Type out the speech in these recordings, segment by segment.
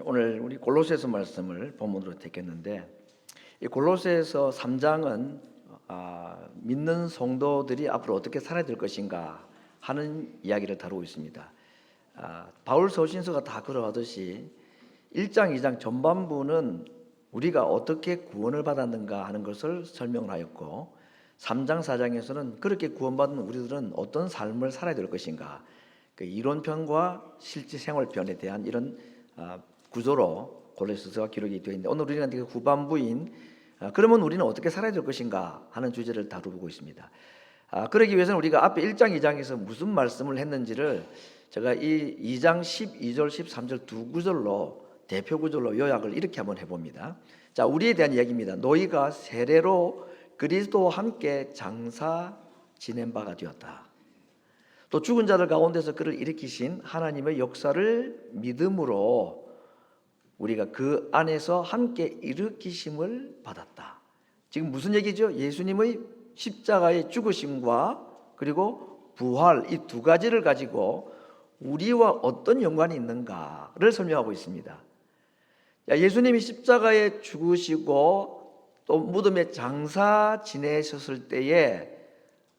오늘 우리 골로새서 말씀을 본문으로 택했는데, 이 골로새서 3장은 믿는 성도들이 앞으로 어떻게 살아야 될 것인가 하는 이야기를 다루고 있습니다. 바울 서신서가 다 그러하듯이 1장, 2장 전반부는 우리가 어떻게 구원을 받았는가 하는 것을 설명을 하였고, 3장, 4장에서는 그렇게 구원받은 우리들은 어떤 삶을 살아야 될 것인가, 그 이론편과 실제 생활편에 대한 이런 구조로 골로새서가 기록이 되어 있는데, 오늘 우리는 그 후반부인 그러면 우리는 어떻게 살아야 될 것인가 하는 주제를 다루고 있습니다. 그러기 위해서는 우리가 앞에 1장, 2장에서 무슨 말씀을 했는지를 제가 이 2장 12절, 13절 두 구절로 대표 구절로 요약을 이렇게 한번 해봅니다. 자, 우리에 대한 이야기입니다. 너희가 세례로 그리스도와 함께 장사 지낸 바가 되었다. 또 죽은 자들 가운데서 그를 일으키신 하나님의 역사를 믿음으로 우리가 그 안에서 함께 일으키심을 받았다. 지금 무슨 얘기죠? 예수님의 십자가의 죽으심과 그리고 부활, 이 두 가지를 가지고 우리와 어떤 연관이 있는가를 설명하고 있습니다. 예수님이 십자가에 죽으시고 또 무덤에 장사 지내셨을 때에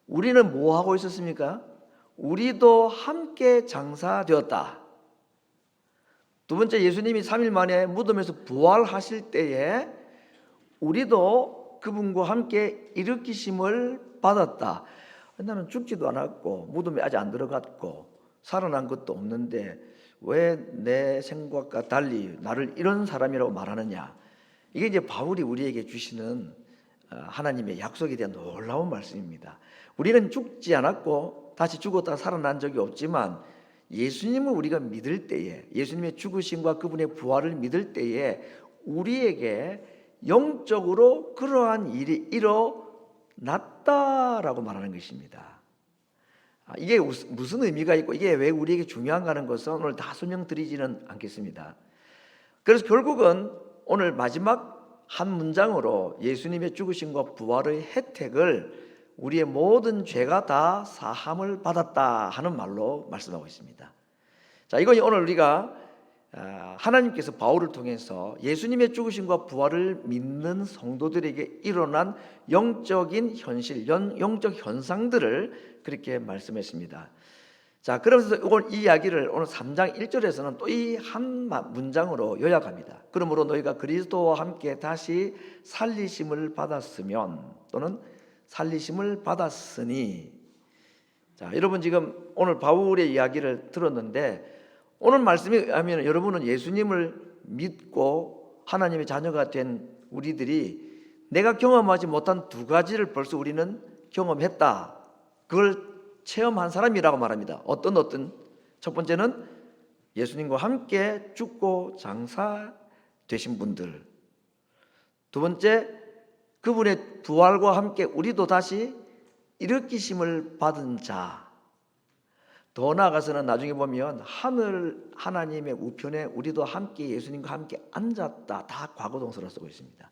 우리는 뭐 하고 있었습니까? 우리도 함께 장사되었다. 두 번째, 예수님이 3일 만에 무덤에서 부활하실 때에 우리도 그분과 함께 일으키심을 받았다. 나는 죽지도 않았고 무덤에 아직 안 들어갔고 살아난 것도 없는데 왜 내 생각과 달리 나를 이런 사람이라고 말하느냐. 이게 이제 바울이 우리에게 주시는 하나님의 약속에 대한 놀라운 말씀입니다. 우리는 죽지 않았고 다시 죽었다가 살아난 적이 없지만 예수님을 우리가 믿을 때에, 예수님의 죽으심과 그분의 부활을 믿을 때에 우리에게 영적으로 그러한 일이 일어났다라고 말하는 것입니다. 이게 무슨 의미가 있고 이게 왜 우리에게 중요한가 하는 것은 오늘 다 설명드리지는 않겠습니다. 그래서 결국은 오늘 마지막 한 문장으로 예수님의 죽으심과 부활의 혜택을 우리의 모든 죄가 다 사함을 받았다 하는 말로 말씀하고 있습니다. 자, 이건 오늘 우리가 하나님께서 바울을 통해서 예수님의 죽으심과 부활을 믿는 성도들에게 일어난 영적인 현실, 영적 현상들을 그렇게 말씀했습니다. 자, 그러면서 이 이야기를 오늘 3장 1절에서는 또 이 한 문장으로 요약합니다. 그러므로 너희가 그리스도와 함께 다시 살리심을 받았으면 또는 살리심을 받았으니. 자, 여러분 지금 오늘 바울의 이야기를 들었는데 오늘 말씀에 하면 여러분은 예수님을 믿고 하나님의 자녀가 된 우리들이 내가 경험하지 못한 두 가지를 벌써 우리는 경험했다. 그걸 체험한 사람이라고 말합니다. 어떤 첫 번째는 예수님과 함께 죽고 장사 되신 분들. 두 번째, 그분의 부활과 함께 우리도 다시 일으키심을 받은 자. 더 나아가서는 나중에 보면 하늘 하나님의 우편에 우리도 함께 예수님과 함께 앉았다. 다 과거 동사로 쓰고 있습니다.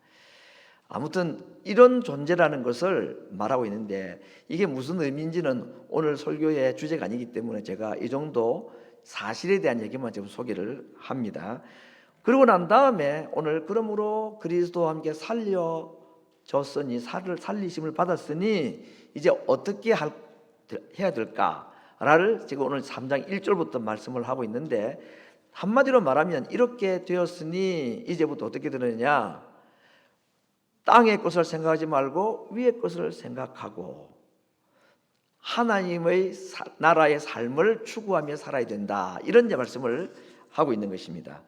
아무튼 이런 존재라는 것을 말하고 있는데 이게 무슨 의미인지는 오늘 설교의 주제가 아니기 때문에 제가 이 정도 사실에 대한 얘기만 지금 소개를 합니다. 그러고 난 다음에 오늘 그러므로 그리스도와 함께 살려졌으니 살리심을 받았으니 이제 어떻게 해야 될까를 지금 오늘 3장 1절부터 말씀을 하고 있는데 한마디로 말하면 이렇게 되었으니 이제부터 어떻게 되느냐, 땅의 것을 생각하지 말고 위의 것을 생각하고 하나님의 나라의 삶을 추구하며 살아야 된다. 이런 말씀을 하고 있는 것입니다.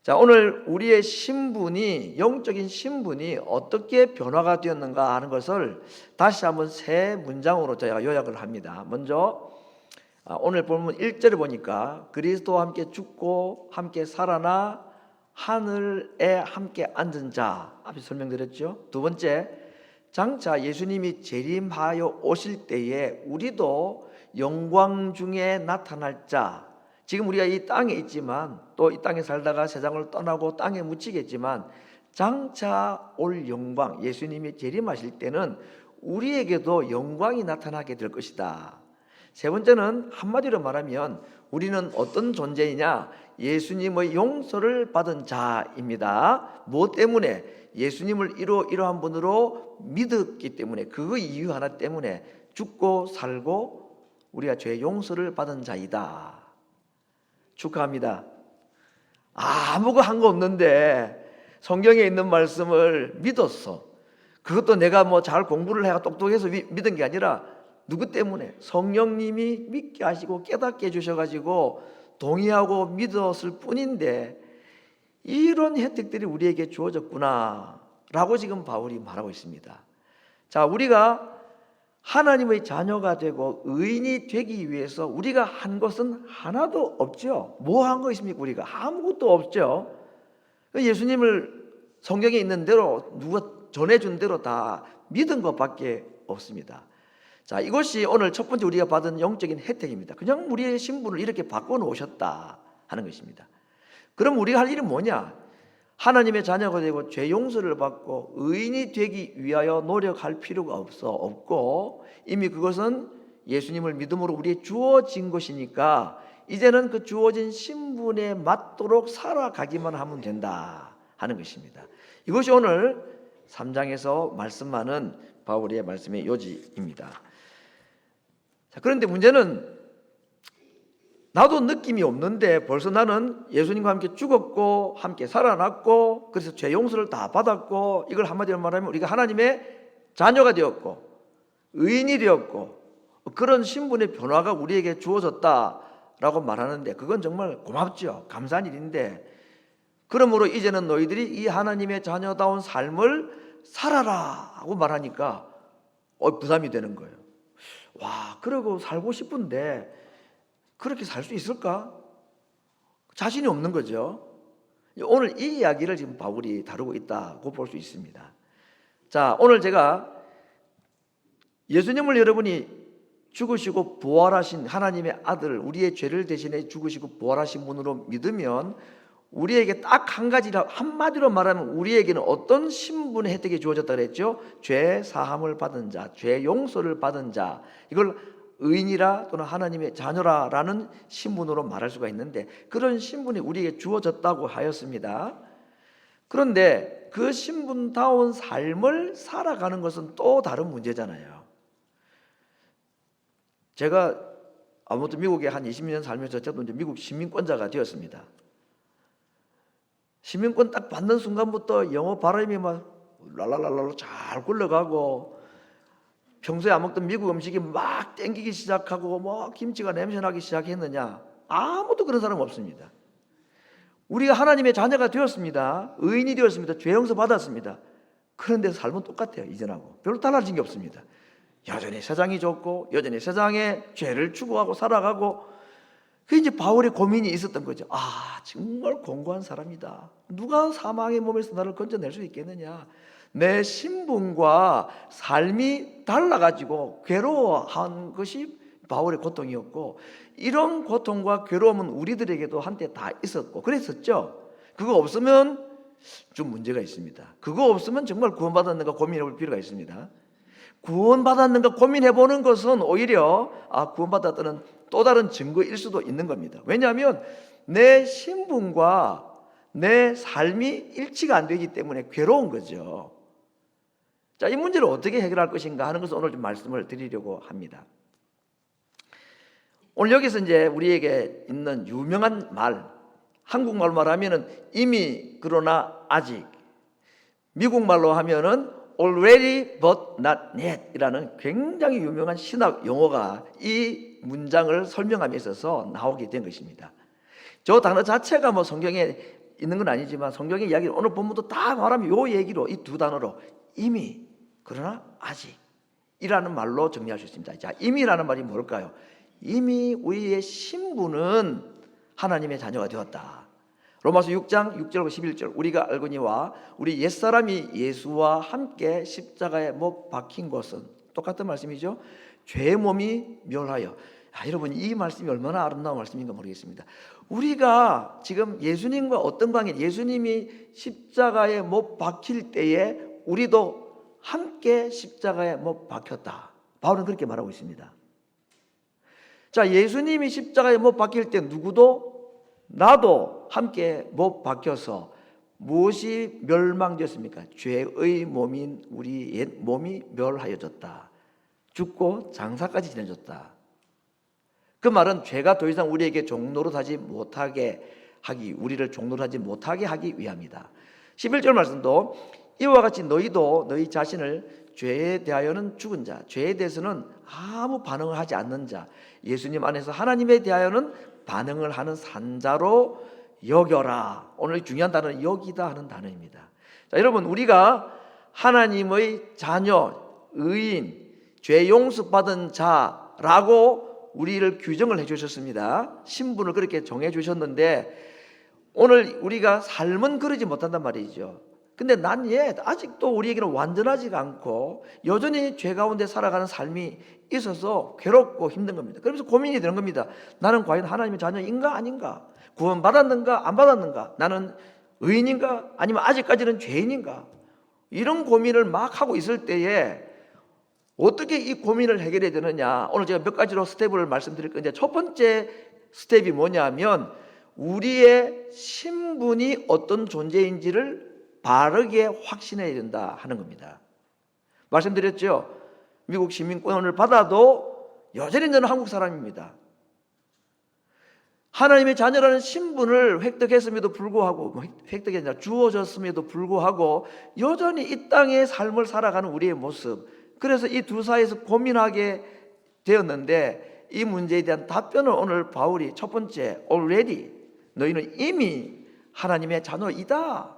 자, 오늘 우리의 신분이, 영적인 신분이 어떻게 변화가 되었는가 하는 것을 다시 한번 세 문장으로 제가 요약을 합니다. 먼저 오늘 본문 1절에 보니까 그리스도와 함께 죽고 함께 살아나 하늘에 함께 앉은 자, 앞에 설명드렸죠. 두 번째, 장차 예수님이 재림하여 오실 때에 우리도 영광 중에 나타날 자. 지금 우리가 이 땅에 있지만 또 이 땅에 살다가 세상을 떠나고 땅에 묻히겠지만 장차 올 영광, 예수님이 재림하실 때는 우리에게도 영광이 나타나게 될 것이다. 세 번째는 한마디로 말하면 우리는 어떤 존재이냐? 예수님의 용서를 받은 자입니다. 무엇 때문에? 예수님을 이러한 분으로 믿었기 때문에, 그 이유 하나 때문에 죽고 살고 우리가 죄의 용서를 받은 자이다. 축하합니다. 아무거 한 거 없는데 성경에 있는 말씀을 믿었어. 그것도 내가 뭐 잘 공부를 해가 똑똑해서 믿은 게 아니라 누구 때문에? 성령님이 믿게 하시고 깨닫게 해주셔가지고 동의하고 믿었을 뿐인데 이런 혜택들이 우리에게 주어졌구나 라고 지금 바울이 말하고 있습니다. 자, 우리가 하나님의 자녀가 되고 의인이 되기 위해서 우리가 한 것은 하나도 없죠. 뭐 한 거 있습니까? 우리가 아무것도 없죠. 예수님을 성경에 있는 대로 누가 전해준 대로 다 믿은 것밖에 없습니다. 자, 이것이 오늘 첫 번째 우리가 받은 영적인 혜택입니다. 그냥 우리의 신분을 이렇게 바꿔놓으셨다 하는 것입니다. 그럼 우리가 할 일은 뭐냐? 하나님의 자녀가 되고 죄 용서를 받고 의인이 되기 위하여 노력할 필요가 없고 이미 그것은 예수님을 믿음으로 우리에게 주어진 것이니까 이제는 그 주어진 신분에 맞도록 살아가기만 하면 된다 하는 것입니다. 이것이 오늘 3장에서 말씀하는 바울의 말씀의 요지입니다. 자, 그런데 문제는 나도 느낌이 없는데 벌써 나는 예수님과 함께 죽었고 함께 살아났고 그래서 죄 용서를 다 받았고 이걸 한마디로 말하면 우리가 하나님의 자녀가 되었고 의인이 되었고 그런 신분의 변화가 우리에게 주어졌다라고 말하는데 그건 정말 고맙죠. 감사한 일인데 그러므로 이제는 너희들이 이 하나님의 자녀다운 삶을 살아라 하고 말하니까 부담이 되는 거예요. 와, 그러고 살고 싶은데 그렇게 살 수 있을까? 자신이 없는 거죠. 오늘 이 이야기를 지금 바울이 다루고 있다고 볼 수 있습니다. 자, 오늘 제가 예수님을 여러분이 죽으시고 부활하신 하나님의 아들, 우리의 죄를 대신해 죽으시고 부활하신 분으로 믿으면 우리에게 딱 한 가지, 한마디로 말하면 우리에게는 어떤 신분의 혜택이 주어졌다 그랬죠? 죄 사함을 받은 자, 죄 용서를 받은 자, 이걸 의인이라 또는 하나님의 자녀라라는 신분으로 말할 수가 있는데 그런 신분이 우리에게 주어졌다고 하였습니다. 그런데 그 신분다운 삶을 살아가는 것은 또 다른 문제잖아요. 제가 아무튼 미국에 한 20년 살면서 저도 이제 미국 시민권자가 되었습니다. 시민권 딱 받는 순간부터 영어 발음이 막 랄랄랄랄 잘 굴러가고 평소에 안 먹던 미국 음식이 막 땡기기 시작하고 뭐 김치가 냄새나기 시작했느냐? 아무도 그런 사람 없습니다. 우리가 하나님의 자녀가 되었습니다. 의인이 되었습니다. 죄 용서 받았습니다. 그런데 삶은 똑같아요. 이전하고 별로 달라진 게 없습니다. 여전히 세상이 좋고 여전히 세상에 죄를 추구하고 살아가고 그 이제 바울의 고민이 있었던 거죠. 아, 정말 공고한 사람이다. 누가 사망의 몸에서 나를 건져낼 수 있겠느냐? 내 신분과 삶이 달라가지고 괴로워한 것이 바울의 고통이었고 이런 고통과 괴로움은 우리들에게도 한때 다 있었고 그랬었죠. 그거 없으면 좀 문제가 있습니다. 그거 없으면 정말 구원받았는가 고민해 볼 필요가 있습니다. 구원받았는가 고민해 보는 것은 오히려 구원받았다는 또 다른 증거일 수도 있는 겁니다. 왜냐하면 내 신분과 내 삶이 일치가 안 되기 때문에 괴로운 거죠. 자, 이 문제를 어떻게 해결할 것인가 하는 것을 오늘 좀 말씀을 드리려고 합니다. 오늘 여기서 이제 우리에게 있는 유명한 말, 한국말로 말하면은 이미 그러나 아직, 미국말로 하면은 already but not yet 이라는 굉장히 유명한 신학 용어가 이 문장을 설명함에 있어서 나오게 된 것입니다. 저 단어 자체가 뭐 성경에 있는 건 아니지만 성경의 이야기를 오늘 본문도 다 말하면 이 얘기로 이 두 단어로 이미 그러나 아직이라는 말로 정리할 수 있습니다. 자, 이미라는 말이 뭘까요? 이미 우리의 신분은 하나님의 자녀가 되었다. 로마서 6장 6절과 11절 우리가 알거니와 우리 옛사람이 예수와 함께 십자가에 못 박힌 것은 똑같은 말씀이죠. 죄의 몸이 멸하여. 여러분 이 말씀이 얼마나 아름다운 말씀인가 모르겠습니다. 우리가 지금 예수님과 어떤 관계, 예수님이 십자가에 못 박힐 때에 우리도 함께 십자가에 못 박혔다. 바울은 그렇게 말하고 있습니다. 자, 예수님이 십자가에 못 박힐 때 누구도 나도 함께 못 박혀서 무엇이 멸망되었습니까? 죄의 몸인 우리 옛 몸이 멸하여졌다. 죽고 장사까지 지내졌다. 그 말은 죄가 더 이상 우리에게 종노릇하지 못하게 하기, 우리를 종노릇하지 못하게 하기 위함이다. 11절 말씀도 이와 같이 너희도 너희 자신을 죄에 대하여는 죽은 자, 죄에 대해서는 아무 반응을 하지 않는 자, 예수님 안에서 하나님에 대하여는 반응을 하는 산자로 여겨라. 오늘 중요한 단어는 여기다 하는 단어입니다. 자, 여러분, 우리가 하나님의 자녀, 의인, 죄 용서받은 자라고 우리를 규정을 해주셨습니다. 신분을 그렇게 정해주셨는데 오늘 우리가 삶은 그러지 못한단 말이죠. 근데 난 아직도 우리에게는 완전하지가 않고 여전히 죄 가운데 살아가는 삶이 있어서 괴롭고 힘든 겁니다. 그러면서 고민이 되는 겁니다. 나는 과연 하나님의 자녀인가 아닌가? 구원 받았는가 안 받았는가? 나는 의인인가 아니면 아직까지는 죄인인가? 이런 고민을 막 하고 있을 때에 어떻게 이 고민을 해결해야 되느냐? 오늘 제가 몇 가지로 스텝을 말씀드릴 건데 첫 번째 스텝이 뭐냐면 우리의 신분이 어떤 존재인지를 바르게 확신해야 된다 하는 겁니다. 말씀드렸죠? 미국 시민권을 받아도 여전히 저는 한국 사람입니다. 하나님의 자녀라는 신분을 획득했음에도 불구하고, 획득이 아니라 주어졌음에도 불구하고 여전히 이 땅의 삶을 살아가는 우리의 모습, 그래서 이 두 사이에서 고민하게 되었는데 이 문제에 대한 답변을 오늘 바울이 첫 번째, already 너희는 이미 하나님의 자녀이다,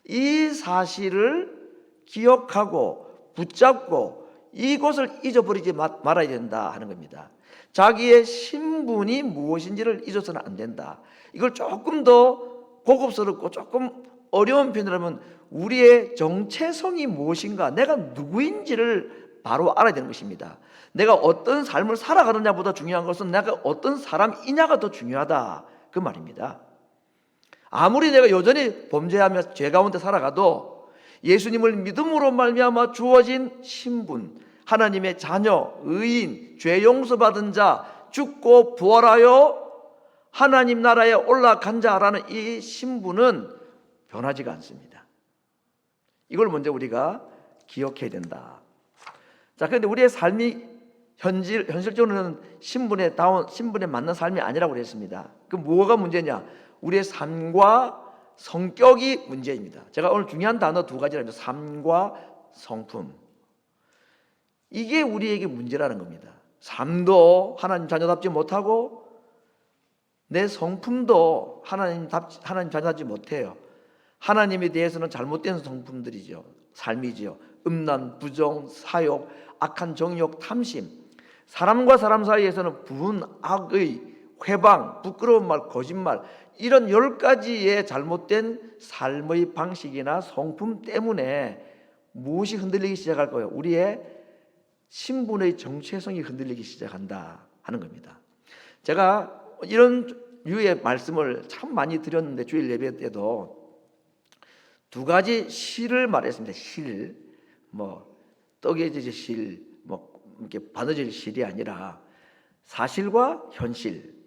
이 사실을 기억하고 붙잡고 이것을 잊어버리지 말아야 된다 하는 겁니다. 자기의 신분이 무엇인지를 잊어서는 안 된다. 이걸 조금 더 고급스럽고 조금 어려운 표현이라면 우리의 정체성이 무엇인가, 내가 누구인지를 바로 알아야 되는 것입니다. 내가 어떤 삶을 살아가느냐보다 중요한 것은 내가 어떤 사람이냐가 더 중요하다, 그 말입니다. 아무리 내가 여전히 범죄하며 죄 가운데 살아가도 예수님을 믿음으로 말미암아 주어진 신분, 하나님의 자녀, 의인, 죄 용서받은 자, 죽고 부활하여 하나님 나라에 올라간 자라는 이 신분은 변하지가 않습니다. 이걸 먼저 우리가 기억해야 된다. 자, 그런데 우리의 삶이 현실적으로는 신분에 맞는 삶이 아니라고 그랬습니다. 그 뭐가 문제냐? 우리의 삶과 성격이 문제입니다. 제가 오늘 중요한 단어 두 가지랍니다. 삶과 성품. 이게 우리에게 문제라는 겁니다. 삶도 하나님 자녀답지 못하고 내 성품도 하나님 자녀답지 못해요. 하나님에 대해서는 잘못된 성품들이죠. 삶이지요. 음란, 부정, 사욕, 악한 정욕, 탐심. 사람과 사람 사이에서는 분, 악의, 회방, 부끄러운 말, 거짓말, 이런 10가지의 잘못된 삶의 방식이나 성품 때문에 무엇이 흔들리기 시작할 거예요? 우리의 신분의 정체성이 흔들리기 시작한다 하는 겁니다. 제가 이런 류의 말씀을 참 많이 드렸는데 주일 예배 때도 두 가지 실을 말했습니다. 실, 떡에질 실, 이렇게 바느질 실이 아니라 사실과 현실.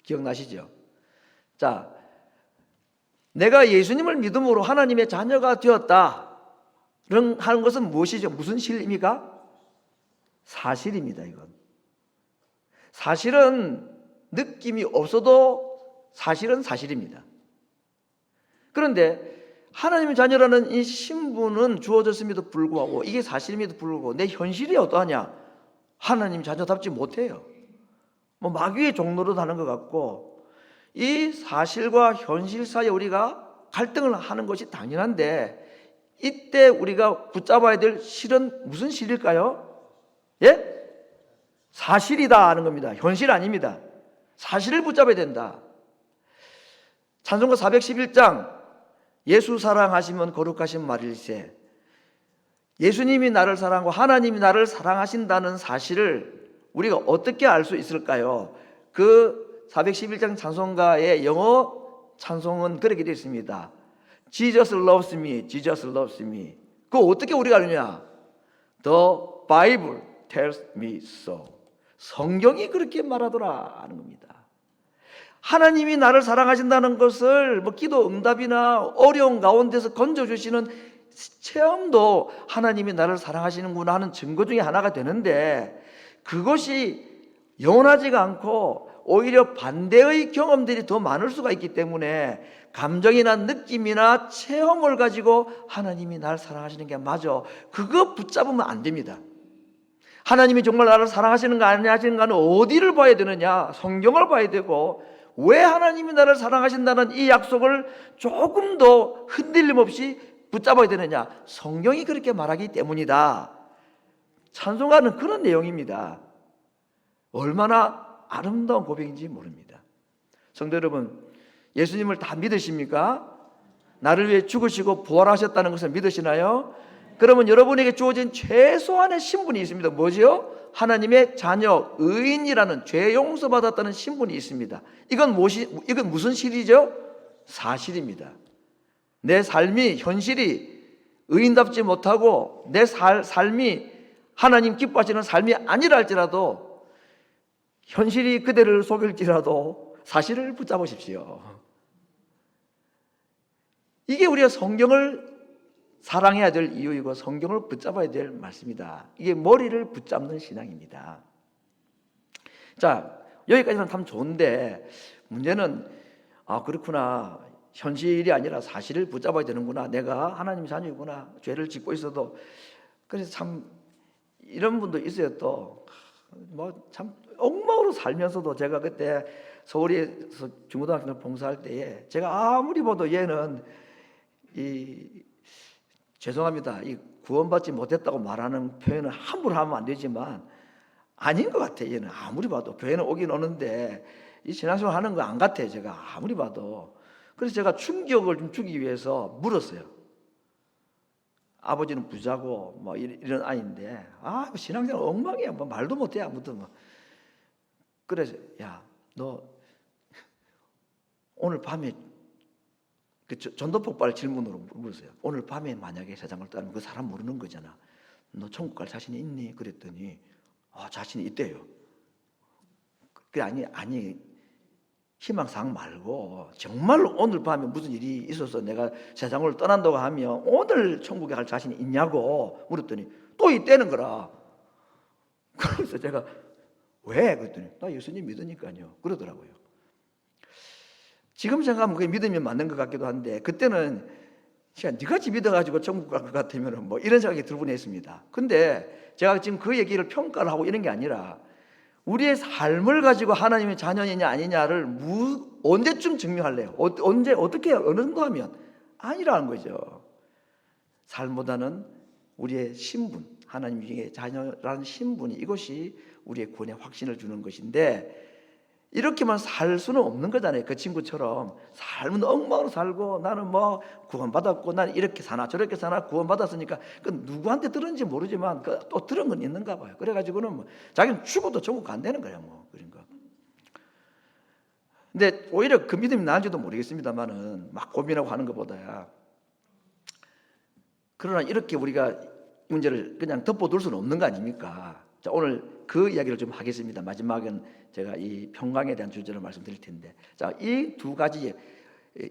기억나시죠? 자, 내가 예수님을 믿음으로 하나님의 자녀가 되었다 하는 것은 무엇이죠? 무슨 실입니까? 사실입니다. 이건 사실은 느낌이 없어도 사실은 사실입니다. 그런데 하나님의 자녀라는 이 신분은 주어졌음에도 불구하고, 이게 사실임에도 불구하고 내 현실이 어떠하냐? 하나님 자녀답지 못해요. 마귀의 종로로 하는 것 같고, 이 사실과 현실 사이에 우리가 갈등을 하는 것이 당연한데, 이때 우리가 붙잡아야 될 실은 무슨 실일까요? 예? 사실이다 하는 겁니다. 현실 아닙니다. 사실을 붙잡아야 된다. 찬송가 411장, 예수 사랑하시면 거룩하신 말일세. 예수님이 나를 사랑하고 하나님이 나를 사랑하신다는 사실을 우리가 어떻게 알 수 있을까요? 그 411장 찬송가의 영어 찬송은 그렇게 되어 있습니다. Jesus loves me, Jesus loves me. 그거 어떻게 우리가 아느냐? The Bible tells me so. 성경이 그렇게 말하더라 하는 겁니다. 하나님이 나를 사랑하신다는 것을 뭐 기도 응답이나 어려운 가운데서 건져주시는 체험도 하나님이 나를 사랑하시는구나 하는 증거 중에 하나가 되는데, 그것이 영원하지가 않고 오히려 반대의 경험들이 더 많을 수가 있기 때문에 감정이나 느낌이나 체험을 가지고 하나님이 나를 사랑하시는 게 맞아, 그거 붙잡으면 안 됩니다. 하나님이 정말 나를 사랑하시는가 안 하시는가는 어디를 봐야 되느냐? 성경을 봐야 되고, 왜 하나님이 나를 사랑하신다는 이 약속을 조금 더 흔들림 없이 붙잡아야 되느냐? 성경이 그렇게 말하기 때문이다. 찬송가는 그런 내용입니다. 얼마나 아름다운 고백인지 모릅니다. 성도 여러분, 예수님을 다 믿으십니까? 나를 위해 죽으시고 부활하셨다는 것을 믿으시나요? 그러면 여러분에게 주어진 최소한의 신분이 있습니다. 뭐지요? 하나님의 자녀, 의인이라는, 죄 용서받았다는 신분이 있습니다. 이건 무슨 실이죠? 사실입니다. 내 삶이, 현실이 의인답지 못하고 내 삶이 하나님 기뻐하시는 삶이 아니라 할지라도, 현실이 그대를 속일지라도 사실을 붙잡으십시오. 이게 우리가 성경을 사랑해야 될 이유이고 성경을 붙잡아야 될 말씀이다. 이게 머리를 붙잡는 신앙입니다. 자, 여기까지는 참 좋은데 문제는 그렇구나, 현실이 아니라 사실을 붙잡아야 되는구나, 내가 하나님 자녀이구나, 죄를 짓고 있어도. 그래서 참 이런 분도 있어요. 또 뭐 참 엉망으로 살면서도, 제가 그때 서울에서 중고등학교 봉사할 때에 제가 아무리 봐도 얘는 죄송합니다, 이 구원받지 못했다고 말하는 표현을 함부로 하면 안 되지만 아닌 것 같아. 얘는 아무리 봐도 교회는 오긴 오는데 이 신앙생활 하는 거 안 같아, 제가 아무리 봐도. 그래서 제가 충격을 좀 주기 위해서 물었어요. 아버지는 부자고 뭐 이런 아이인데 신앙생활 엉망이야, 뭐 말도 못해 아무도. 뭐 그래서 야, 너 오늘 밤에 그 전도 폭발 질문으로 물었어요. 오늘 밤에 만약에 세상을 떠나면 그 사람 모르는 거잖아. 너 천국 갈 자신이 있니? 그랬더니 자신이 있대요. 그래, 아니 희망사항 말고 정말로 오늘 밤에 무슨 일이 있어서 내가 세상을 떠난다고 하면 오늘 천국에 갈 자신이 있냐고 물었더니 또 있다는 거라. 그래서 제가 왜? 그랬더니 나 예수님 믿으니까요, 그러더라고요. 지금 생각하면 그게 믿으면 맞는 것 같기도 한데, 그때는 네같이 믿어가지고 천국 갈 것 같으면 뭐 이런 생각이 들곤 했습니다. 근데 제가 지금 그 얘기를 평가를 하고 이런 게 아니라, 우리의 삶을 가지고 하나님의 자녀이냐 아니냐를 언제쯤 증명할래요? 언제, 어떻게, 어느 정도 하면? 아니라는 거죠. 삶보다는 우리의 신분, 하나님의 자녀라는 신분이, 이것이 우리의 구원의 확신을 주는 것인데, 이렇게만 살 수는 없는 거잖아요. 그 친구처럼 삶은 엉망으로 살고, 나는 뭐 구원받았고, 나는 이렇게 사나 저렇게 사나 구원받았으니까 그 누구한테 들은지 모르지만 또 들은 건 있는가 봐요. 그래가지고는 뭐 자기는 죽어도 천국 간다는 거야, 뭐 그런 거. 근데 오히려 그 믿음이 나은지도 모르겠습니다만은, 막 고민하고 하는 것보다야. 그러나 이렇게 우리가 문제를 그냥 덮어둘 수는 없는 거 아닙니까? 자, 오늘 그 이야기를 좀 하겠습니다. 마지막은 제가 이 평강에 대한 주제를 말씀드릴 텐데, 자, 이 두 가지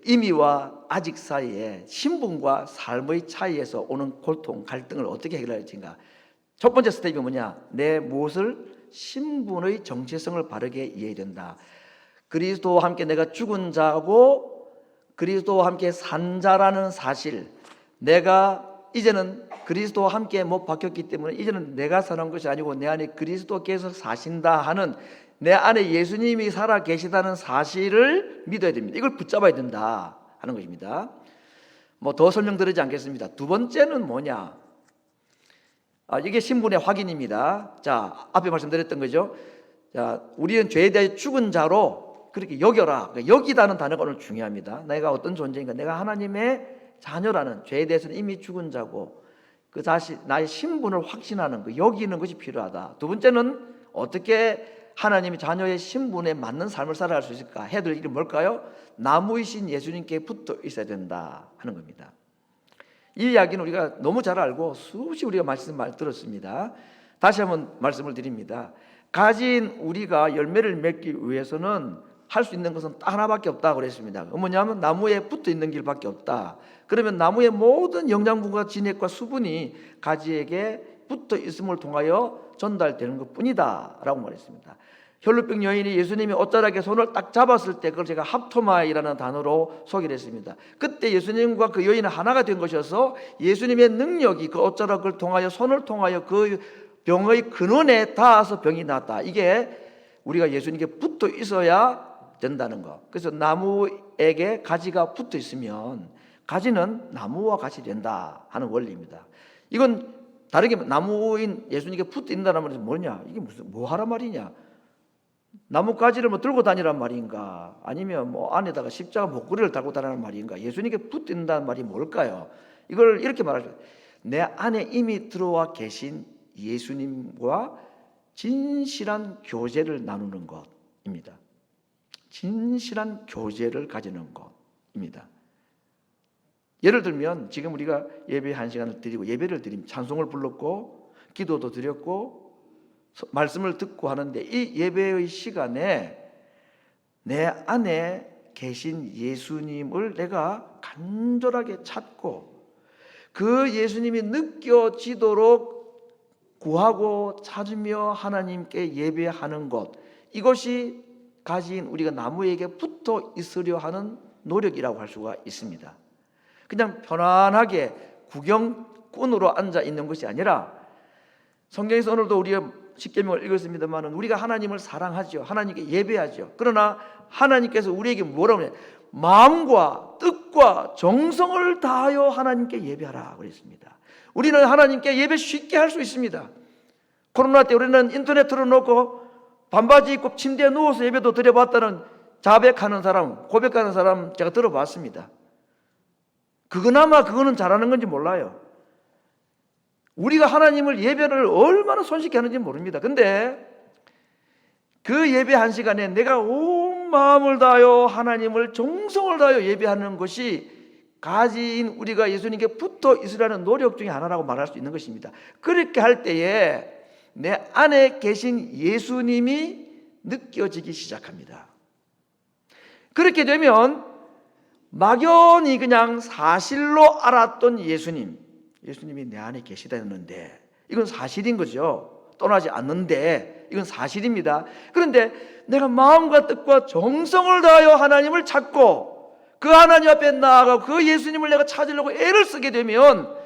임의와 아직 사이에 신분과 삶의 차이에서 오는 고통, 갈등을 어떻게 해결해야 할지인가. 첫 번째 스텝이 뭐냐? 내 무엇을 신분의 정체성을 바르게 이해해야 된다. 그리스도와 함께 내가 죽은 자고 그리스도와 함께 산 자라는 사실, 내가 이제는 그리스도와 함께 못 박혔기 때문에 이제는 내가 사는 것이 아니고 내 안에 그리스도께서 사신다 하는, 내 안에 예수님이 살아 계시다는 사실을 믿어야 됩니다. 이걸 붙잡아야 된다 하는 것입니다. 뭐 더 설명드리지 않겠습니다. 두 번째는 뭐냐? 이게 신분의 확인입니다. 자, 앞에 말씀드렸던 거죠. 자, 우리는 죄에 대해 죽은 자로 그렇게 여겨라. 여기다는 단어가 오늘 중요합니다. 내가 어떤 존재인가? 내가 하나님의 자녀라는, 죄에 대해서는 이미 죽은 자고, 그 자신, 나의 신분을 확신하는 거, 여기는 것이 필요하다. 두 번째는 어떻게 하나님의 자녀의 신분에 맞는 삶을 살아갈 수 있을까? 해야 될 일이 뭘까요? 나무이신 예수님께 붙어 있어야 된다 하는 겁니다. 이 이야기는 우리가 너무 잘 알고 수없이 우리가 말씀 들었습니다. 다시 한번 말씀을 드립니다. 가진 우리가 열매를 맺기 위해서는 할 수 있는 것은 딱 하나밖에 없다 그랬습니다. 뭐냐면 나무에 붙어 있는 길밖에 없다. 그러면 나무의 모든 영양분과 진액과 수분이 가지에게 붙어 있음을 통하여 전달되는 것뿐이다 라고 말했습니다. 혈루병 여인이 예수님이 옷자락에 손을 딱 잡았을 때 그걸 제가 합토마이라는 단어로 소개를 했습니다. 그때 예수님과 그 여인은 하나가 된 것이어서 예수님의 능력이 그 옷자락을 통하여, 손을 통하여 그 병의 근원에 닿아서 병이 낫다. 이게 우리가 예수님께 붙어 있어야 된다는 거. 그래서 나무에게 가지가 붙어 있으면 가지는 나무와 같이 된다 하는 원리입니다. 이건 다르게 나무인 예수님께 붙어 있다는 말이 뭐냐? 이게 무슨 뭐 하란 말이냐? 나무 가지를 뭐 들고 다니란 말인가? 아니면 뭐 안에다가 십자가 목걸이를 달고 다니는 말인가? 예수님께 붙어 있다는 말이 뭘까요? 이걸 이렇게 말하죠. 내 안에 이미 들어와 계신 예수님과 진실한 교제를 나누는 것입니다. 진실한 교제를 가지는 것입니다. 예를 들면 지금 우리가 예배 1시간을 드리고 예배를 드리면 찬송을 불렀고 기도도 드렸고 말씀을 듣고 하는데 이 예배의 시간에 내 안에 계신 예수님을 내가 간절하게 찾고 그 예수님이 느껴지도록 구하고 찾으며 하나님께 예배하는 것, 이것이 가진 우리가 나무에게 붙어 있으려 하는 노력이라고 할 수가 있습니다. 그냥 편안하게 구경꾼으로 앉아 있는 것이 아니라 성경에서 오늘도 우리가 십계명을 읽었습니다만 우리가 하나님을 사랑하죠. 하나님께 예배하죠. 그러나 하나님께서 우리에게 뭐라고 해요? 마음과 뜻과 정성을 다하여 하나님께 예배하라 그랬습니다. 우리는 하나님께 예배 쉽게 할 수 있습니다. 코로나 때 우리는 인터넷 틀어놓고 반바지 입고 침대에 누워서 예배도 드려봤다는 자백하는 사람, 고백하는 사람 제가 들어봤습니다. 그거는 잘하는 건지 몰라요. 우리가 하나님을 예배를 얼마나 손쉽게 하는지 모릅니다. 근데 그 예배 1시간에 내가 온 마음을 다하여 하나님을 정성을 다하여 예배하는 것이 가진 우리가 예수님께 붙어 있으라는 노력 중에 하나라고 말할 수 있는 것입니다. 그렇게 할 때에 내 안에 계신 예수님이 느껴지기 시작합니다. 그렇게 되면 막연히 그냥 사실로 알았던 예수님이 내 안에 계시다는데 이건 사실인 거죠. 떠나지 않는데 이건 사실입니다. 그런데 내가 마음과 뜻과 정성을 다하여 하나님을 찾고 그 하나님 앞에 나아가고 그 예수님을 내가 찾으려고 애를 쓰게 되면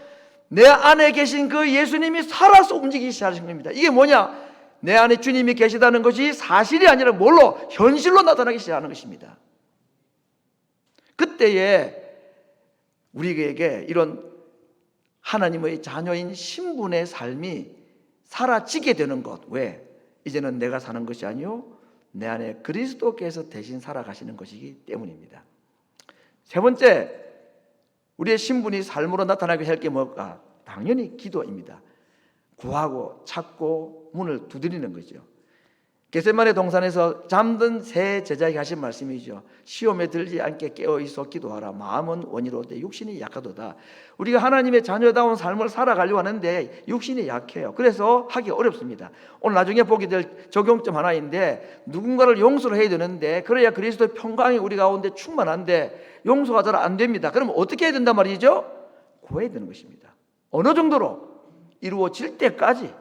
내 안에 계신 그 예수님이 살아서 움직이기 시작하신 겁니다. 이게 뭐냐? 내 안에 주님이 계시다는 것이 사실이 아니라 뭘로? 현실로 나타나기 시작하는 것입니다. 그때에 우리에게 이런 하나님의 자녀인 신분의 삶이 사라지게 되는 것. 왜? 이제는 내가 사는 것이 아니요 내 안에 그리스도께서 대신 살아가시는 것이기 때문입니다. 세 번째, 우리의 신분이 삶으로 나타나게 할 게 뭘까? 당연히 기도입니다. 구하고 찾고 문을 두드리는 거죠. 겟세마네 동산에서 잠든 세 제자에게 하신 말씀이죠. 시험에 들지 않게 깨어 있어 기도하라. 마음은 원이로되 육신이 약하도다. 우리가 하나님의 자녀다운 삶을 살아가려고 하는데 육신이 약해요. 그래서 하기 어렵습니다. 오늘 나중에 보게 될 적용점 하나인데 누군가를 용서를 해야 되는데 그래야 그리스도의 평강이 우리 가운데 충만한데 용서가 잘 안 됩니다. 그러면 어떻게 해야 된단 말이죠? 구해야 되는 것입니다. 어느 정도로? 이루어질 때까지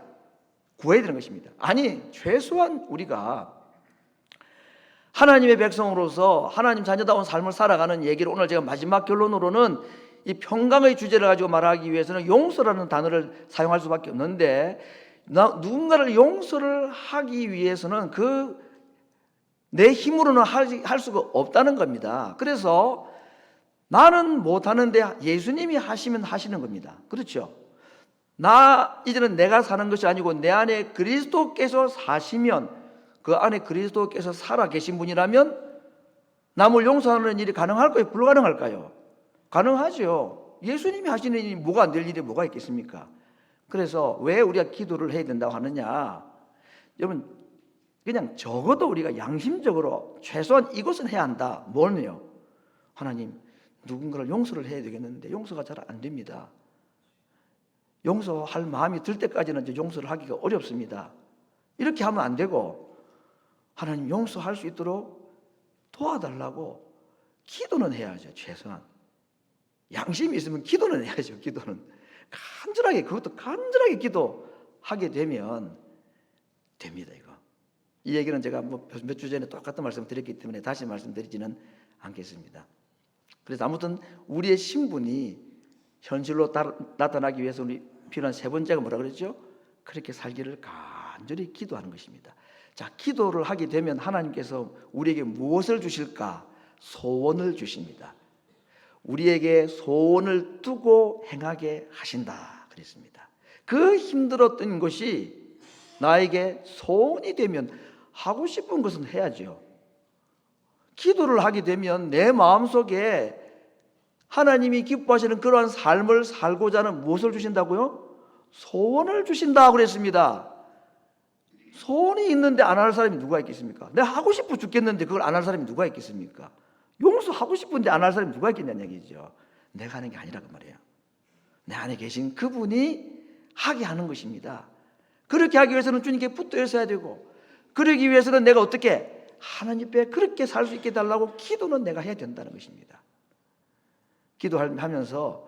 구해야 되는 것입니다. 아니, 최소한 우리가 하나님의 백성으로서 하나님 자녀다운 삶을 살아가는 얘기를 오늘 제가 마지막 결론으로는 이 평강의 주제를 가지고 말하기 위해서는 용서라는 단어를 사용할 수밖에 없는데 누군가를 용서를 하기 위해서는 내 힘으로는 할 수가 없다는 겁니다. 그래서 나는 못하는데 예수님이 하시면 하시는 겁니다. 그렇죠? 이제는 내가 사는 것이 아니고 내 안에 그리스도께서 사시면 그 안에 그리스도께서 살아 계신 분이라면 남을 용서하는 일이 가능할까요? 불가능할까요? 가능하죠. 예수님이 하시는 일이 뭐가 안 될 일이 뭐가 있겠습니까? 그래서 왜 우리가 기도를 해야 된다고 하느냐? 여러분, 그냥 적어도 우리가 양심적으로 최소한 이것은 해야 한다. 뭐네요? 하나님, 누군가를 용서를 해야 되겠는데 용서가 잘 안 됩니다. 용서할 마음이 들 때까지는 이제 용서를 하기가 어렵습니다. 이렇게 하면 안 되고 하나님 용서할 수 있도록 도와달라고 기도는 해야죠. 최소한 양심이 있으면 기도는 해야죠. 기도는 간절하게, 그것도 간절하게 기도하게 되면 됩니다. 이거 이 얘기는 제가 몇 주 전에 똑같은 말씀을 드렸기 때문에 다시 말씀드리지는 않겠습니다. 그래서 아무튼 우리의 신분이 현실로 나타나기 위해서 우리 필요한 세 번째가 뭐라 그랬죠? 그렇게 살기를 간절히 기도하는 것입니다. 자, 기도를 하게 되면 하나님께서 우리에게 무엇을 주실까? 소원을 주십니다. 우리에게 소원을 두고 행하게 하신다 그랬습니다. 그 힘들었던 것이 나에게 소원이 되면 하고 싶은 것은 해야죠. 기도를 하게 되면 내 마음속에 하나님이 기뻐하시는 그러한 삶을 살고자 하는 무엇을 주신다고요? 소원을 주신다 그랬습니다. 소원이 있는데 안 할 사람이 누가 있겠습니까? 내가 하고 싶어 죽겠는데 그걸 안 할 사람이 누가 있겠습니까? 용서하고 싶은데 안 할 사람이 누가 있겠냐는 얘기죠. 내가 하는 게 아니라 그 말이에요. 내 안에 계신 그분이 하게 하는 것입니다. 그렇게 하기 위해서는 주님께 붙어 있어야 되고, 그러기 위해서는 내가 어떻게 하나님 앞에 그렇게 살 수 있게 해달라고 기도는 내가 해야 된다는 것입니다. 기도하면서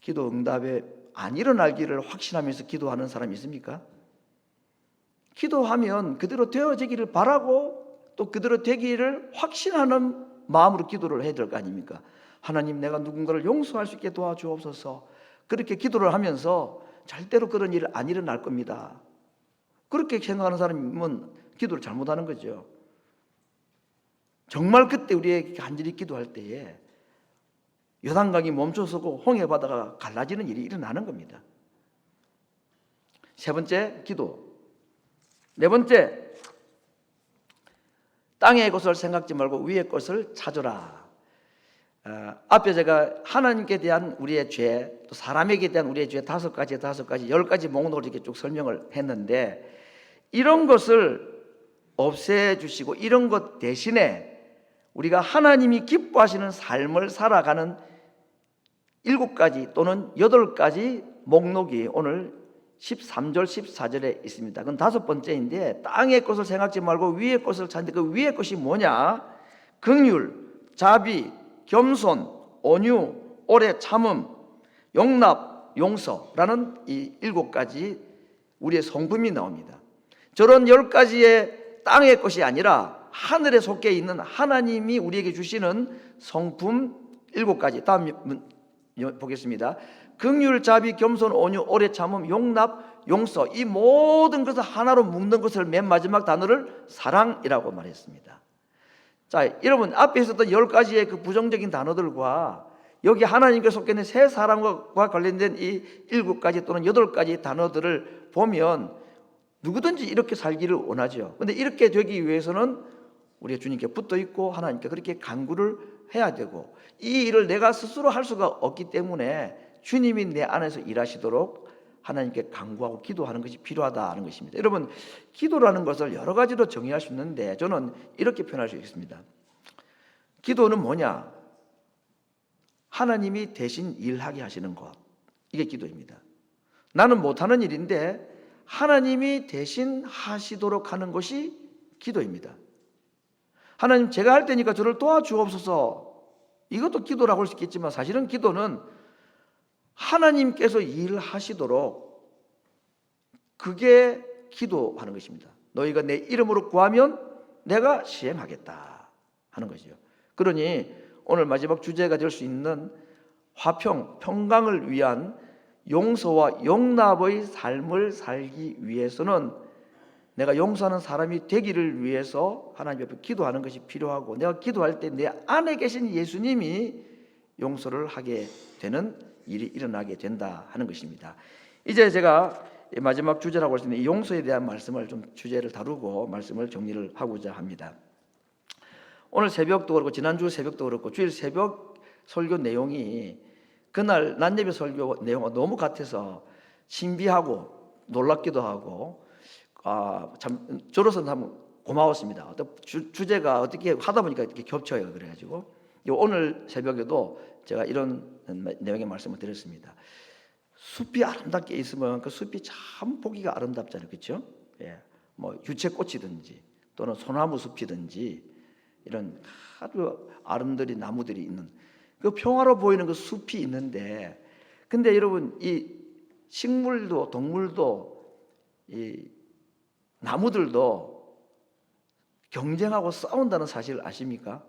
기도 응답에 안 일어나기를 확신하면서 기도하는 사람이 있습니까? 기도하면 그대로 되어지기를 바라고 또 그대로 되기를 확신하는 마음으로 기도를 해야 될 거 아닙니까? 하나님, 내가 누군가를 용서할 수 있게 도와주옵소서. 그렇게 기도를 하면서 절대로 그런 일 안 일어날 겁니다. 그렇게 생각하는 사람은 기도를 잘못하는 거죠. 정말 그때 우리에게 간절히 기도할 때에 요단강이 멈춰서고 홍해 바다가 갈라지는 일이 일어나는 겁니다. 세 번째, 기도. 네 번째, 땅의 것을 생각지 말고 위의 것을 찾으라. 앞에 제가 하나님께 대한 우리의 죄, 또 사람에게 대한 우리의 죄 10가지 목록을 이렇게 쭉 설명을 했는데, 이런 것을 없애주시고 이런 것 대신에 우리가 하나님이 기뻐하시는 삶을 살아가는 7가지 또는 8가지 목록이 오늘 13절 14절에 있습니다. 그건 5번째인데, 땅의 것을 생각지 말고 위의 것을 찾는데 그 위의 것이 뭐냐? 긍휼, 자비, 겸손, 온유, 오래 참음, 용납, 용서라는 이 7가지 우리의 성품이 나옵니다. 저런 10가지의 땅의 것이 아니라 하늘에 속해 있는 하나님이 우리에게 주시는 성품 7가지. 다음 보겠습니다. 긍휼, 자비, 겸손, 온유, 오래 참음, 용납, 용서, 이 모든 것을 하나로 묶는 것을 맨 마지막 단어를 사랑이라고 말했습니다. 자, 여러분, 앞에 있었던 10가지의 그 부정적인 단어들과 여기 하나님께 속해 있는 새 사람과 관련된 이 7가지 또는 8가지 단어들을 보면 누구든지 이렇게 살기를 원하죠. 그런데 이렇게 되기 위해서는 우리가 주님께 붙어 있고 하나님께 그렇게 간구를 해야 되고, 이 일을 내가 스스로 할 수가 없기 때문에 주님이 내 안에서 일하시도록 하나님께 간구하고 기도하는 것이 필요하다는 것입니다. 여러분, 기도라는 것을 여러 가지로 정의할 수 있는데 저는 이렇게 표현할 수 있습니다. 기도는 뭐냐? 하나님이 대신 일하게 하시는 것, 이게 기도입니다. 나는 못하는 일인데 하나님이 대신 하시도록 하는 것이 기도입니다. 하나님, 제가 할 테니까 저를 도와주옵소서. 이것도 기도라고 할 수 있겠지만 사실은 기도는 하나님께서 일하시도록, 그게 기도하는 것입니다. 너희가 내 이름으로 구하면 내가 시행하겠다 하는 것이죠. 그러니 오늘 마지막 주제가 될 수 있는 화평, 평강을 위한 용서와 용납의 삶을 살기 위해서는 내가 용서하는 사람이 되기를 위해서 하나님 앞에 기도하는 것이 필요하고, 내가 기도할 때 내 안에 계신 예수님이 용서를 하게 되는 일이 일어나게 된다 하는 것입니다. 이제 제가 마지막 주제라고 할 수 있는 이 용서에 대한 말씀을 좀 주제를 다루고 말씀을 정리를 하고자 합니다. 오늘 새벽도 그렇고 지난주 새벽도 그렇고 주일 새벽 설교 내용이 그날 낮예배 설교 내용과 너무 같아서 신비하고 놀랍기도 하고, 참 저로서는 참 고마웠습니다. 주제가 어떻게 하다 보니까 이렇게 겹쳐요. 그래가지고 오늘 새벽에도 제가 이런 내용의 말씀을 드렸습니다. 숲이 아름답게 있으면 그 숲이 참 보기가 아름답잖아요, 그렇죠? 예. 뭐 유채꽃이든지 또는 소나무 숲이든지 이런 아주 아름드리 나무들이 있는 그 평화로 보이는 그 숲이 있는데, 근데 여러분 이 식물도 동물도 이 나무들도 경쟁하고 싸운다는 사실을 아십니까?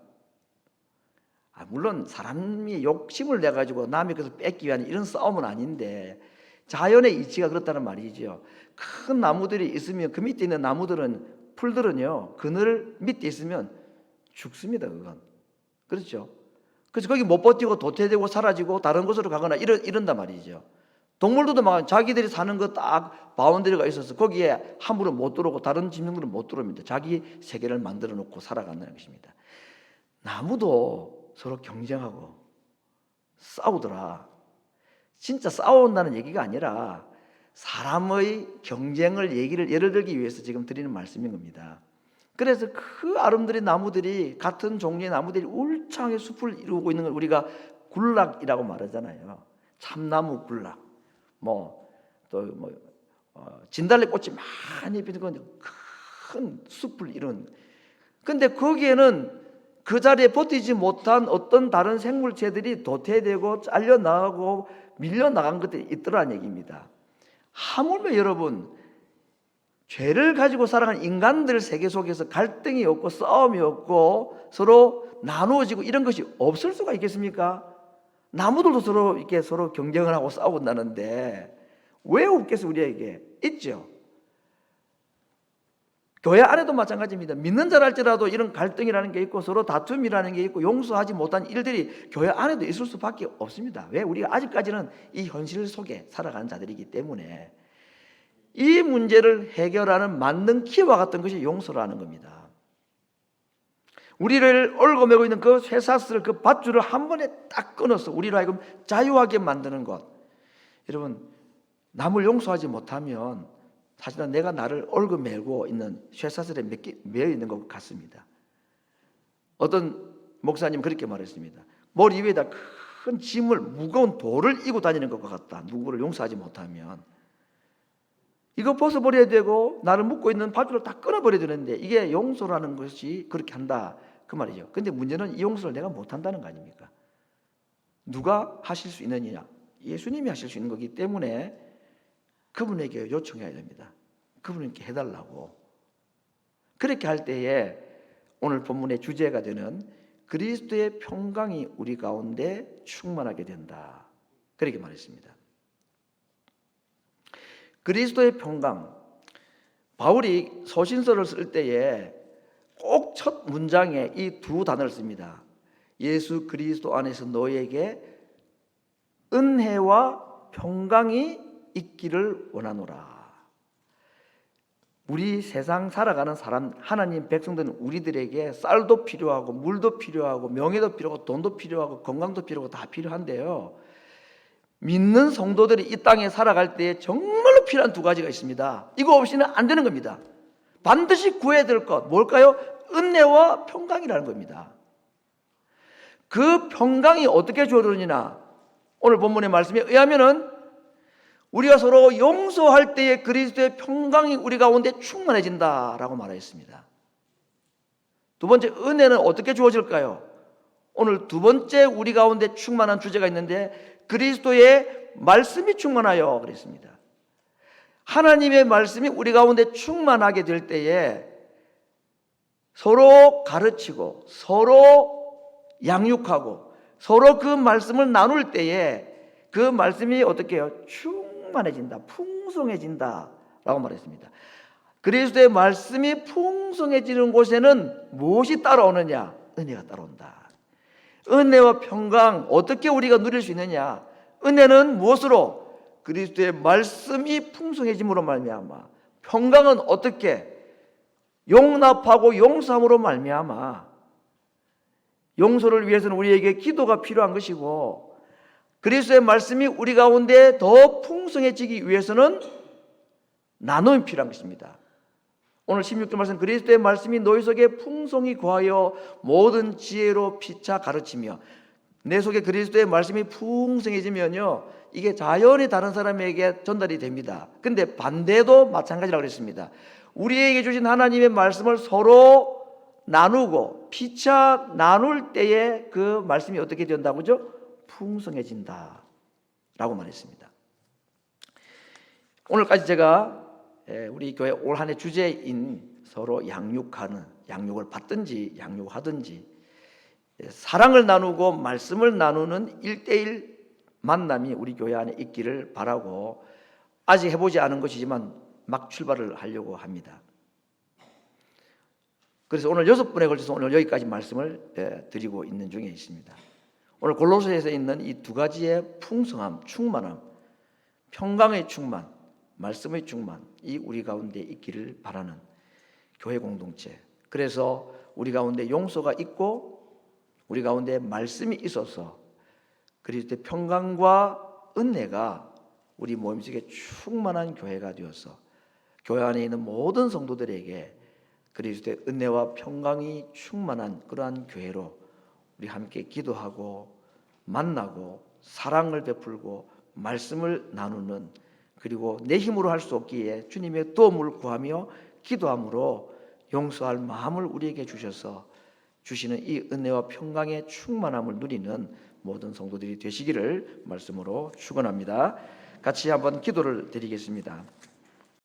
물론 사람이 욕심을 내 가지고 남의 것을 뺏기 위한 이런 싸움은 아닌데 자연의 이치가 그렇다는 말이죠. 큰 나무들이 있으면 그 밑에 있는 나무들은 풀들은요 그늘 밑에 있으면 죽습니다. 그건 그렇죠. 그래서 거기 못 버티고 도태되고 사라지고 다른 곳으로 가거나 이런단 말이죠. 동물들도 막 자기들이 사는 거 딱 바운더리가 있어서 거기에 함부로 못 들어오고 다른 짐승들은 못 들어옵니다. 자기 세계를 만들어 놓고 살아간다는 것입니다. 나무도 서로 경쟁하고 싸우더라. 진짜 싸운다는 얘기가 아니라 사람의 경쟁을 예를 들기 위해서 지금 드리는 말씀인 겁니다. 그래서 그 아름드린 나무들이 같은 종류의 나무들이 울창하게 숲을 이루고 있는 걸 우리가 군락이라고 말하잖아요. 참나무 군락, 진달래꽃이 많이 피는 건 큰 숲을 이룬. 근데 거기에는 그 자리에 버티지 못한 어떤 다른 생물체들이 도태되고 잘려나가고 밀려나간 것들이 있더라는 얘기입니다. 하물며 여러분 죄를 가지고 살아가는 인간들 세계 속에서 갈등이 없고 싸움이 없고 서로 나누어지고 이런 것이 없을 수가 있겠습니까? 나무들도 서로 경쟁을 하고 싸운다는데 왜 없겠어? 우리에게 있죠. 교회 안에도 마찬가지입니다. 믿는 자랄지라도 이런 갈등이라는 게 있고 서로 다툼이라는 게 있고 용서하지 못한 일들이 교회 안에도 있을 수밖에 없습니다. 왜? 우리가 아직까지는 이 현실 속에 살아가는 자들이기 때문에 이 문제를 해결하는 만능 키와 같은 것이 용서라는 겁니다. 우리를 얽어매고 있는 그 쇠사슬, 그 밧줄을 한 번에 딱 끊어서 우리로 하여금 자유하게 만드는 것. 여러분, 남을 용서하지 못하면 사실은 내가 나를 얽어매고 있는 쇠사슬에 매여 있는 것 같습니다. 어떤 목사님 그렇게 말했습니다. 머리 위에다 큰 짐을 무거운 돌을 이고 다니는 것과 같다. 누구를 용서하지 못하면 이거 벗어버려야 되고 나를 묶고 있는 밧줄을 다 끊어버려야 되는데 이게 용서라는 것이 그렇게 한다 그 말이죠. 근데 문제는 이 용서를 내가 못한다는 거 아닙니까? 누가 하실 수 있느냐? 예수님이 하실 수 있는 거기 때문에 그분에게 요청해야 됩니다. 그분께 해달라고. 그렇게 할 때에 오늘 본문의 주제가 되는 그리스도의 평강이 우리 가운데 충만하게 된다. 그렇게 말했습니다. 그리스도의 평강. 바울이 서신서를 쓸 때에 꼭 첫 문장에 이 두 단어를 씁니다. 예수 그리스도 안에서 너에게 은혜와 평강이 있기를 원하노라. 우리 세상 살아가는 사람, 하나님 백성들은 우리들에게 쌀도 필요하고 물도 필요하고 명예도 필요하고 돈도 필요하고 건강도 필요하고 다 필요한데요, 믿는 성도들이 이 땅에 살아갈 때 정말로 필요한 두 가지가 있습니다. 이거 없이는 안 되는 겁니다. 반드시 구해야 될 것, 뭘까요? 은혜와 평강이라는 겁니다. 그 평강이 어떻게 주어지느냐? 오늘 본문의 말씀에 의하면은 우리가 서로 용서할 때에 그리스도의 평강이 우리 가운데 충만해진다라고 말했습니다. 두 번째, 은혜는 어떻게 주어질까요? 오늘 두 번째 우리 가운데 충만한 주제가 있는데 그리스도의 말씀이 충만하여 그랬습니다. 하나님의 말씀이 우리 가운데 충만하게 될 때에 서로 가르치고 서로 양육하고 서로 그 말씀을 나눌 때에 그 말씀이 어떻게 해요? 충만해진다, 풍성해진다 라고 말했습니다. 그리스도의 말씀이 풍성해지는 곳에는 무엇이 따라오느냐? 은혜가 따라온다. 은혜와 평강 어떻게 우리가 누릴 수 있느냐? 은혜는 무엇으로? 그리스도의 말씀이 풍성해짐으로 말미암아. 평강은 어떻게? 용납하고 용서함으로 말미암아. 용서를 위해서는 우리에게 기도가 필요한 것이고 그리스도의 말씀이 우리 가운데 더 풍성해지기 위해서는 나눔이 필요한 것입니다. 오늘 16절 말씀, 그리스도의 말씀이 너희 속에 풍성히 거하여 모든 지혜로 피차 가르치며. 내 속에 그리스도의 말씀이 풍성해지면요, 이게 자연히 다른 사람에게 전달이 됩니다. 근데 반대도 마찬가지라고 그랬습니다. 우리에게 주신 하나님의 말씀을 서로 나누고 피차 나눌 때에 그 말씀이 어떻게 된다고죠? 풍성해진다 라고 말했습니다. 오늘까지 제가 우리 교회 올 한 해 주제인 서로 양육을 받든지 양육하든지 사랑을 나누고 말씀을 나누는 1대1 만남이 우리 교회 안에 있기를 바라고, 아직 해보지 않은 것이지만 막 출발을 하려고 합니다. 그래서 오늘 6번에 걸쳐서 오늘 여기까지 말씀을 드리고 있는 중에 있습니다. 오늘 골로새에서 있는 이 두 가지의 풍성함, 충만함, 평강의 충만, 말씀의 충만, 이 우리 가운데 있기를 바라는 교회 공동체. 그래서 우리 가운데 용서가 있고 우리 가운데 말씀이 있어서 그리스도의 평강과 은혜가 우리 모임 속에 충만한 교회가 되어서 교회 안에 있는 모든 성도들에게 그리스도의 은혜와 평강이 충만한 그러한 교회로 우리 함께 기도하고 만나고 사랑을 베풀고 말씀을 나누는, 그리고 내 힘으로 할 수 없기에 주님의 도움을 구하며 기도함으로 용서할 마음을 우리에게 주셔서 주시는 이 은혜와 평강의 충만함을 누리는 모든 성도들이 되시기를 말씀으로 축원합니다. 같이 한번 기도를 드리겠습니다.